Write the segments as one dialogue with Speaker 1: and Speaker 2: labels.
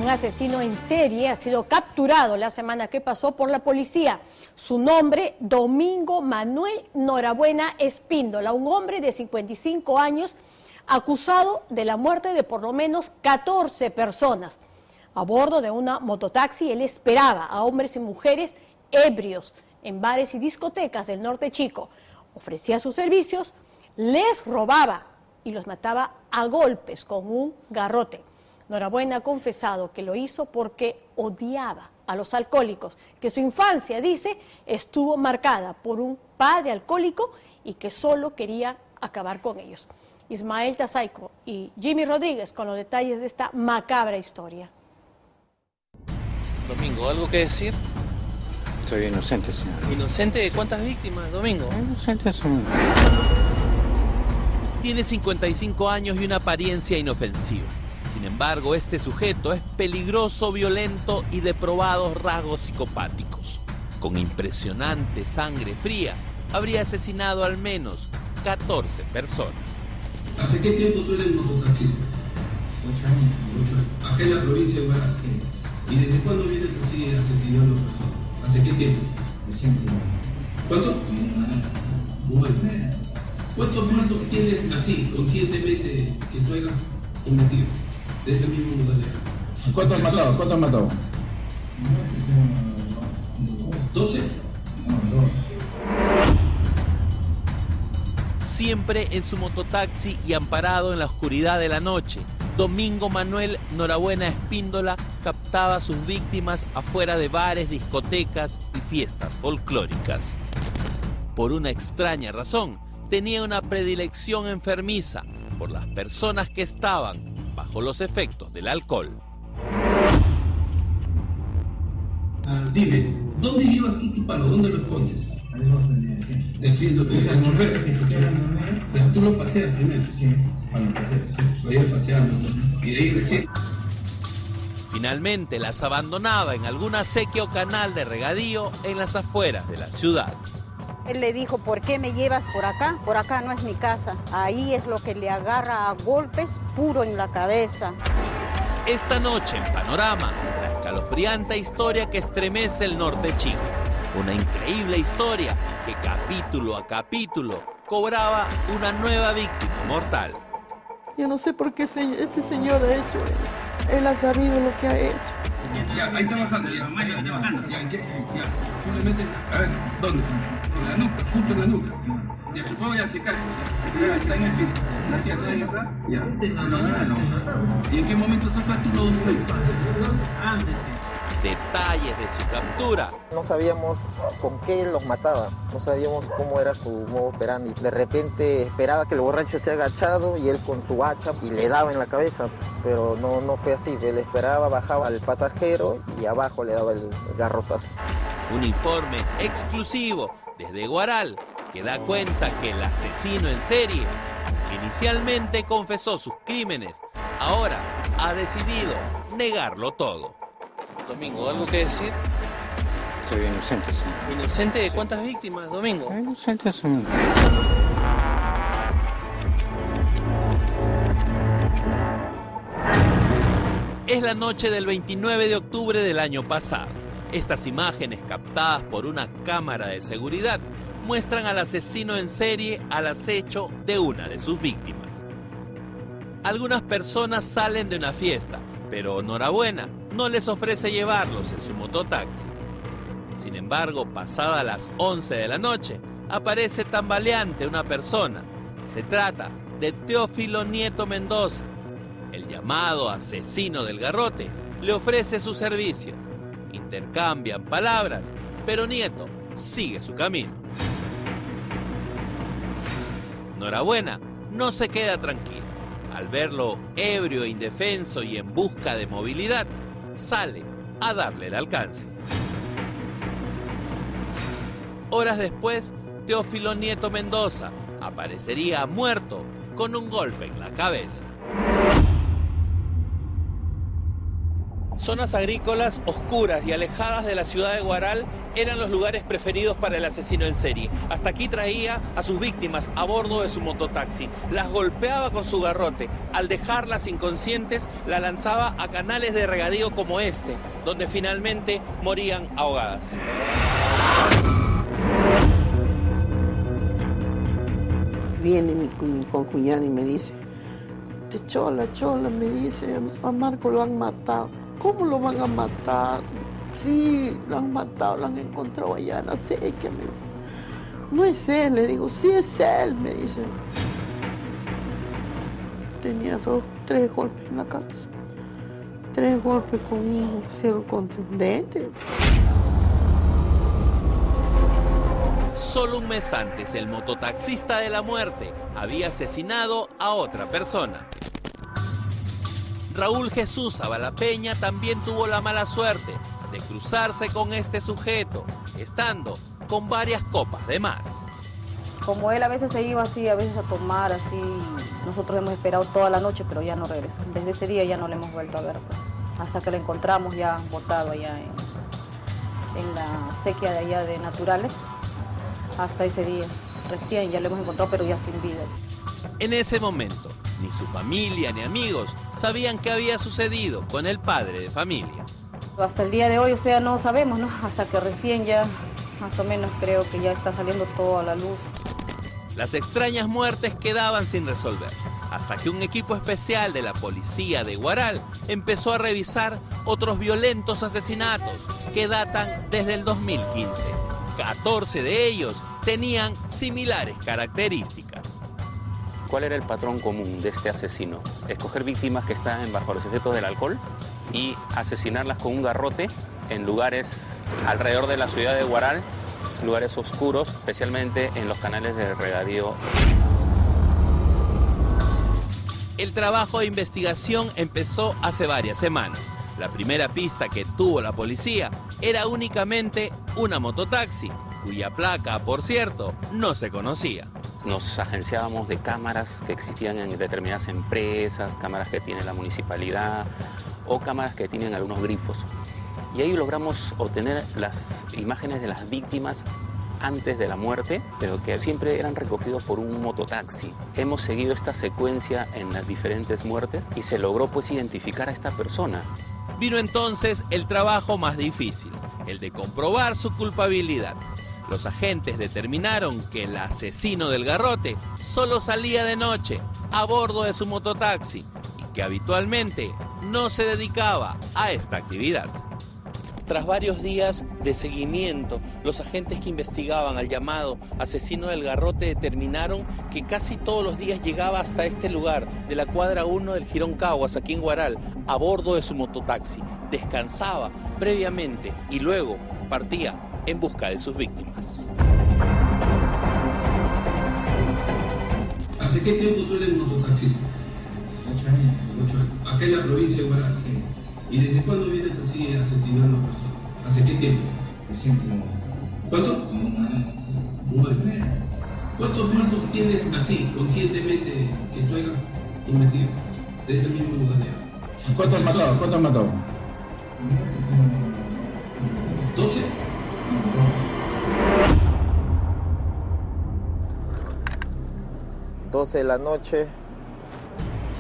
Speaker 1: Un asesino en serie ha sido capturado la semana que pasó por la policía. Su nombre, Domingo Manuel Norabuena Espíndola, un hombre de 55 años acusado de la muerte de por lo menos 14 personas. A bordo de una mototaxi, él esperaba a hombres y mujeres ebrios en bares y discotecas del norte chico. Ofrecía sus servicios, les robaba y los mataba a golpes con un garrote. Norabuena ha confesado que lo hizo porque odiaba a los alcohólicos, que su infancia, dice, estuvo marcada por un padre alcohólico y que solo quería acabar con ellos. Ismael Tazaico y Jimmy Rodríguez con los detalles de esta macabra historia.
Speaker 2: Domingo, ¿algo que decir?
Speaker 3: Soy inocente, señor.
Speaker 2: ¿Inocente de cuántas víctimas, Domingo?
Speaker 3: Inocente, señor.
Speaker 2: Tiene 55 años y una apariencia inofensiva. Sin embargo, este sujeto es peligroso, violento y de probados rasgos psicopáticos. Con impresionante sangre fría, habría asesinado al menos 14 personas.
Speaker 4: ¿Hace qué tiempo tú eres mototaxista?
Speaker 5: 8 años.
Speaker 4: 8 años. Acá en la provincia de Huaral. ¿Y desde cuándo vienes así asesinando personas? ¿Hace qué tiempo?
Speaker 5: Reciente.
Speaker 4: ¿Cuánto? Bueno. ¿Cuántos muertos tienes así, conscientemente, que tú hayas cometido? De ese mismo modalidad.
Speaker 5: ¿Cuántos has matado? ¿Cuántos has matado?
Speaker 4: 12.
Speaker 5: No, 2.
Speaker 2: Siempre en su mototaxi y amparado en la oscuridad de la noche, Domingo Manuel Norabuena Espíndola captaba a sus víctimas afuera de bares, discotecas y fiestas folclóricas. Por una extraña razón, tenía una predilección enfermiza por las personas que estaban bajo los efectos del alcohol.
Speaker 4: Dime, ¿dónde llevas tú tu palo? ¿Dónde lo escondes? Entiendo que es el chofer. Pero tú lo paseas primero. Lo paseas. Lo llevas paseando. Y de ahí recién.
Speaker 2: Finalmente las abandonaba en alguna acequia o canal de regadío en las afueras de la ciudad.
Speaker 6: Él le dijo, ¿por qué me llevas por acá? Por acá no es mi casa. Ahí es lo que le agarra a golpes puro en la cabeza.
Speaker 2: Esta noche en Panorama, la escalofriante historia que estremece el norte chico. Una increíble historia que capítulo a capítulo cobraba una nueva víctima mortal.
Speaker 7: Yo no sé por qué este señor ha hecho eso. Él ha sabido lo que ha hecho.
Speaker 4: Ya, ahí está bajando, ya, Mario, está bajando. Ya, tú le metes, a ver, ¿dónde? En la nuca, justo en la nuca. Ya, se puede secar, ya, está en el piso. La tía está ahí atrás, ya. ¿Y en qué momento sacas tú los documentos?
Speaker 2: Detalles de su captura.
Speaker 8: No sabíamos con qué los mataba, no sabíamos cómo era su modo operandi. De repente esperaba que el borracho esté agachado y él con su hacha y le daba en la cabeza, pero no fue así. Él esperaba, bajaba al pasajero y abajo le daba el garrotazo.
Speaker 2: Un informe exclusivo desde Huaral que da cuenta que el asesino en serie, que inicialmente confesó sus crímenes, ahora ha decidido negarlo todo. Domingo, ¿algo que decir?
Speaker 3: Soy inocente, señor.
Speaker 2: ¿Inocente de cuántas víctimas, Domingo?
Speaker 3: Soy inocente, señor.
Speaker 2: Es la noche del 29 de octubre del año pasado. Estas imágenes captadas por una cámara de seguridad muestran al asesino en serie al acecho de una de sus víctimas. Algunas personas salen de una fiesta, pero Norabuena no les ofrece llevarlos en su mototaxi. Sin embargo, pasada las 11 de la noche, aparece tambaleante una persona. Se trata de Teófilo Nieto Mendoza. El llamado asesino del garrote le ofrece sus servicios. Intercambian palabras, pero Nieto sigue su camino. Norabuena no se queda tranquilo. Al verlo ebrio, indefenso y en busca de movilidad, sale a darle el alcance. Horas después, Teófilo Nieto Mendoza aparecería muerto con un golpe en la cabeza. Zonas agrícolas oscuras y alejadas de la ciudad de Huaral eran los lugares preferidos para el asesino en serie. Hasta aquí traía a sus víctimas a bordo de su mototaxi. Las golpeaba con su garrote. Al dejarlas inconscientes, las lanzaba a canales de regadío como este, donde finalmente morían ahogadas.
Speaker 7: Viene mi concuñada y me dice, chola, me dice, a Marco lo han matado. ¿Cómo lo van a matar? Sí, lo han matado, lo han encontrado allá en la sequía. No es él, le digo, sí es él, me dice. Tenía 3 golpes en la cabeza. 3 golpes con un fierro contundente.
Speaker 2: Solo un mes antes, el mototaxista de la muerte había asesinado a otra persona. Raúl Jesús Abalapeña también tuvo la mala suerte de cruzarse con este sujeto, estando con varias copas de más.
Speaker 9: Como él a veces se iba así, a veces a tomar así, nosotros hemos esperado toda la noche, pero ya no regresa. Desde ese día ya no le hemos vuelto a ver, pues, hasta que lo encontramos ya botado allá en la sequía de allá de Naturales. Hasta ese día, recién ya lo hemos encontrado, pero ya sin vida.
Speaker 2: En ese momento, ni su familia ni amigos sabían qué había sucedido con el padre de familia.
Speaker 9: Hasta el día de hoy, o sea, no sabemos, ¿no? Hasta que recién ya, más o menos, creo que ya está saliendo todo a la luz.
Speaker 2: Las extrañas muertes quedaban sin resolver, hasta que un equipo especial de la policía de Huaral empezó a revisar otros violentos asesinatos que datan desde el 2015. 14 de ellos tenían similares características.
Speaker 10: ¿Cuál era el patrón común de este asesino? Escoger víctimas que están bajo los efectos del alcohol y asesinarlas con un garrote en lugares alrededor de la ciudad de Huaral, lugares oscuros, especialmente en los canales de regadío.
Speaker 2: El trabajo de investigación empezó hace varias semanas. La primera pista que tuvo la policía era únicamente una mototaxi, cuya placa, por cierto, no se conocía.
Speaker 10: Nos agenciábamos de cámaras que existían en determinadas empresas, cámaras que tiene la municipalidad o cámaras que tienen algunos grifos. Y ahí logramos obtener las imágenes de las víctimas antes de la muerte, pero que siempre eran recogidos por un mototaxi. Hemos seguido esta secuencia en las diferentes muertes y se logró pues identificar a esta persona.
Speaker 2: Vino entonces el trabajo más difícil, el de comprobar su culpabilidad. Los agentes determinaron que el asesino del garrote solo salía de noche a bordo de su mototaxi y que habitualmente no se dedicaba a esta actividad. Tras varios días de seguimiento, los agentes que investigaban al llamado asesino del garrote determinaron que casi todos los días llegaba hasta este lugar de la cuadra 1 del Jirón Caguas, aquí en Huaral, a bordo de su mototaxi. Descansaba previamente y luego partía en busca de sus víctimas.
Speaker 4: ¿Hace qué tiempo tú eres mototaxista?
Speaker 5: 8 años.
Speaker 4: 8 años. Acá en la provincia de Huaral.
Speaker 5: Sí.
Speaker 4: ¿Y desde cuándo vienes así asesinando a personas? ¿Hace qué tiempo?
Speaker 5: Recién como...
Speaker 4: ¿Cuánto?
Speaker 5: Como un año.
Speaker 4: Un año. ¿Cuántos muertos tienes así, conscientemente, que tú hayas cometido de ese mismo lugar de agua?
Speaker 5: ¿Cuántos has matado? ¿Cuántos has matado?
Speaker 4: 12.
Speaker 8: 12 de la noche,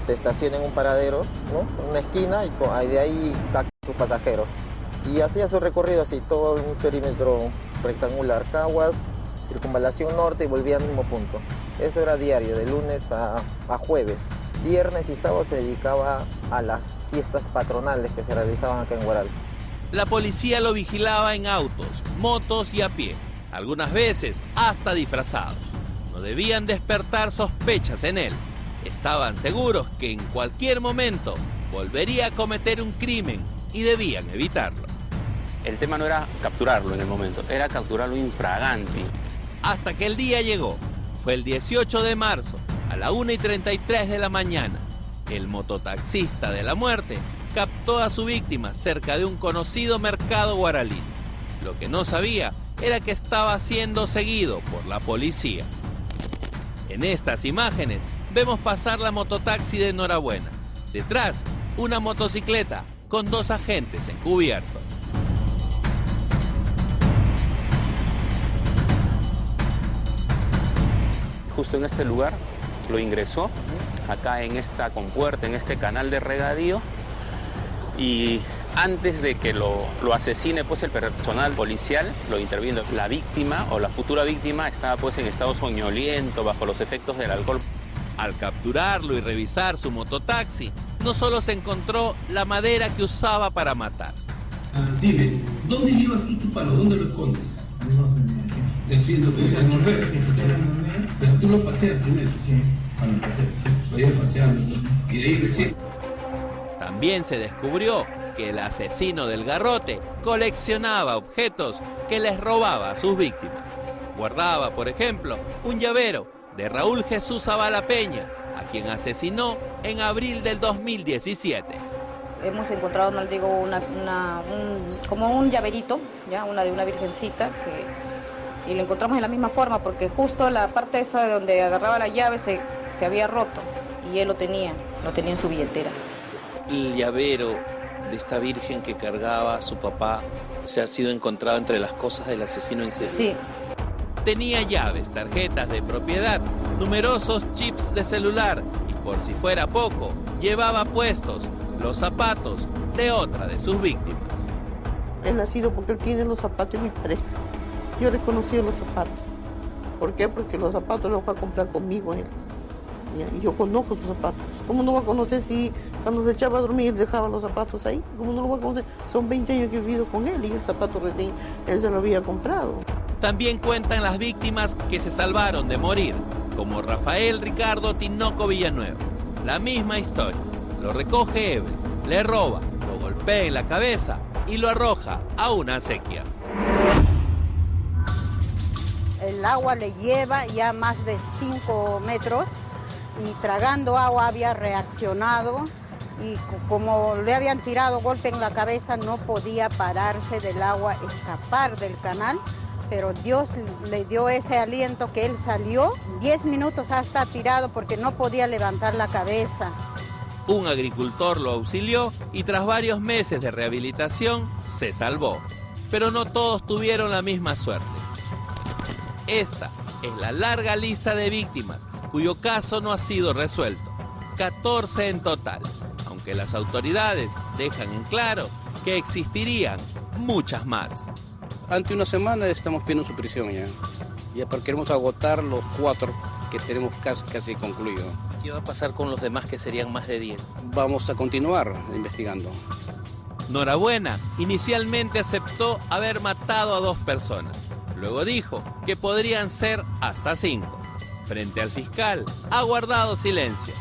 Speaker 8: se estaciona en un paradero, ¿no? En una esquina, y de ahí taxi sus pasajeros. Y hacía su recorrido así, todo un perímetro rectangular, Caguas, circunvalación norte, y volvía al mismo punto. Eso era diario, de lunes a jueves. Viernes y sábado se dedicaba a las fiestas patronales que se realizaban acá en Huaral.
Speaker 2: La policía lo vigilaba en autos, motos y a pie, algunas veces hasta disfrazados. No debían despertar sospechas en él. Estaban seguros que en cualquier momento volvería a cometer un crimen y debían evitarlo.
Speaker 10: El tema no era capturarlo en el momento, era capturarlo infraganti.
Speaker 2: Hasta que el día llegó. Fue el 18 de marzo, a la 1:33 de la mañana. El mototaxista de la muerte captó a su víctima cerca de un conocido mercado guaralino. Lo que no sabía era que estaba siendo seguido por la policía. En estas imágenes vemos pasar la mototaxi de Norabuena. Detrás, una motocicleta con 2 agentes encubiertos.
Speaker 10: Justo en este lugar lo ingresó, acá en esta compuerta, en este canal de regadío, y antes de que lo asesine pues el personal policial, lo intervino. La víctima o la futura víctima estaba pues en estado soñoliento, bajo los efectos del alcohol.
Speaker 2: Al capturarlo y revisar su mototaxi, no solo se encontró la madera que usaba para matar.
Speaker 4: Dime, ¿dónde llevas tú tu palo? ¿Dónde lo escondes? Entiendo que es el morfeo. Pero tú lo paseas primero. Lo paseas. Lo llevas paseando. Y de ahí recién.
Speaker 2: También se descubrió que el asesino del garrote coleccionaba objetos que les robaba a sus víctimas. Guardaba, por ejemplo, un llavero de Raúl Jesús Zavala Peña, a quien asesinó en abril del 2017.
Speaker 9: Hemos encontrado, no le digo, como un llaverito, ya de una virgencita, y lo encontramos en la misma forma, porque justo la parte esa de donde agarraba la llave se había roto, y él lo tenía en su billetera.
Speaker 11: El llavero de esta virgen que cargaba su papá se ha sido encontrado entre las cosas del asesino en serie.
Speaker 9: Sí.
Speaker 2: Tenía llaves, tarjetas de propiedad, numerosos chips de celular y, por si fuera poco, llevaba puestos los zapatos de otra de sus víctimas.
Speaker 7: Él ha sido porque él tiene los zapatos de mi pareja. Yo he reconocido los zapatos. ¿Por qué? Porque los zapatos los va a comprar conmigo él. Y yo conozco sus zapatos. ¿Cómo no va a conocer si cuando se echaba a dormir dejaba los zapatos ahí? ¿Cómo no lo va a conocer? Son 20 años que he vivido con él y el zapato recién él se lo había comprado.
Speaker 2: También cuentan las víctimas que se salvaron de morir, como Rafael Ricardo Tinoco Villanueva. La misma historia. Lo recoge ebrio, le roba, lo golpea en la cabeza y lo arroja a una acequia.
Speaker 6: El agua le lleva ya más de 5 metros y tragando agua había reaccionado y como le habían tirado golpe en la cabeza no podía pararse del agua, escapar del canal. Pero Dios le dio ese aliento que él salió. 10 minutos hasta tirado porque no podía levantar la cabeza.
Speaker 2: Un agricultor lo auxilió y tras varios meses de rehabilitación se salvó. Pero no todos tuvieron la misma suerte. Esta es la larga lista de víctimas cuyo caso no ha sido resuelto. 14 en total, aunque las autoridades dejan en claro que existirían muchas más.
Speaker 12: Ante una semana estamos pidiendo su prisión ya porque queremos agotar los 4 que tenemos casi concluido.
Speaker 11: ¿Qué va a pasar con los demás que serían más de 10?
Speaker 12: Vamos a continuar investigando.
Speaker 2: Norabuena inicialmente aceptó haber matado a 2 personas. Luego dijo que podrían ser hasta 5. Frente al fiscal ha guardado silencio.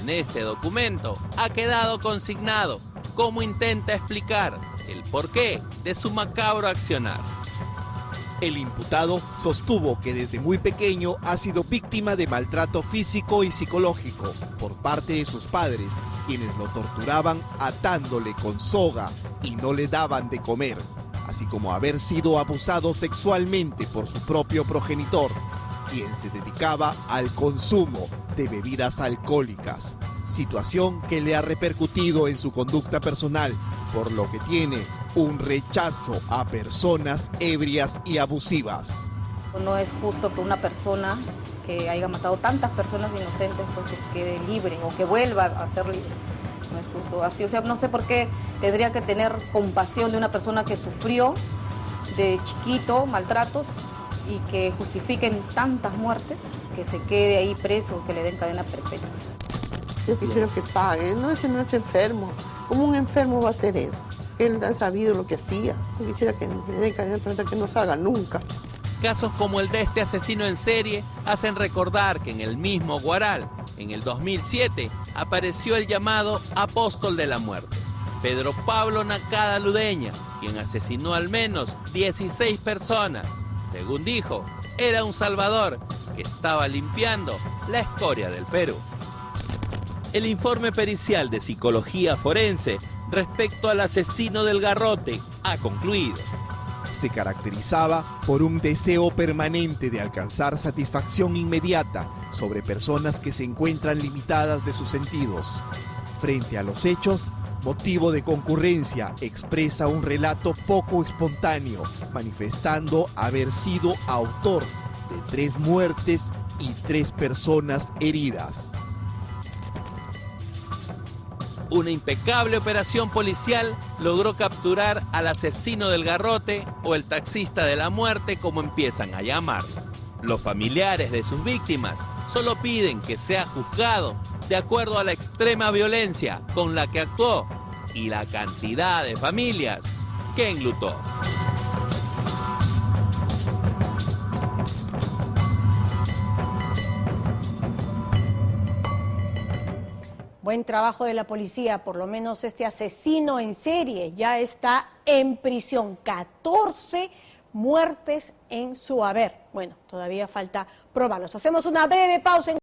Speaker 2: En este documento ha quedado consignado cómo intenta explicar el porqué de su macabro accionar.
Speaker 13: El imputado sostuvo que desde muy pequeño ha sido víctima de maltrato físico y psicológico por parte de sus padres, quienes lo torturaban atándole con soga y no le daban de comer, así como haber sido abusado sexualmente por su propio progenitor, quien se dedicaba al consumo de bebidas alcohólicas, situación que le ha repercutido en su conducta personal, por lo que tiene un rechazo a personas ebrias y abusivas.
Speaker 9: No es justo que una persona que haya matado tantas personas inocentes pues se quede libre o que vuelva a ser libre. No es justo así, o sea, no sé por qué tendría que tener compasión de una persona que sufrió de chiquito maltratos y que justifiquen tantas muertes, que se quede ahí preso, que le den cadena perpetua.
Speaker 7: Yo quisiera que pague, no es enfermo. ¿Cómo un enfermo va a ser él? Él ha sabido lo que hacía. Yo quisiera que no salga nunca.
Speaker 2: Casos como el de este asesino en serie hacen recordar que en el mismo Guaral, en el 2007, apareció el llamado Apóstol de la Muerte, Pedro Pablo Nacada Ludeña, quien asesinó al menos 16 personas. Según dijo, era un salvador que estaba limpiando la escoria del Perú. El informe pericial de psicología forense respecto al asesino del garrote ha concluido.
Speaker 13: Se caracterizaba por un deseo permanente de alcanzar satisfacción inmediata sobre personas que se encuentran limitadas de sus sentidos. Frente a los hechos, Motivo de concurrencia, expresa un relato poco espontáneo, manifestando haber sido autor de 3 muertes y 3 personas heridas.
Speaker 2: Una impecable operación policial logró capturar al asesino del garrote o el taxista de la muerte, como empiezan a llamarlo. Los familiares de sus víctimas solo piden que sea juzgado de acuerdo a la extrema violencia con la que actuó y la cantidad de familias que enlutó.
Speaker 1: Buen trabajo de la policía, por lo menos este asesino en serie ya está en prisión. 14 muertes en su haber. Bueno, todavía falta probarlos. Hacemos una breve pausa.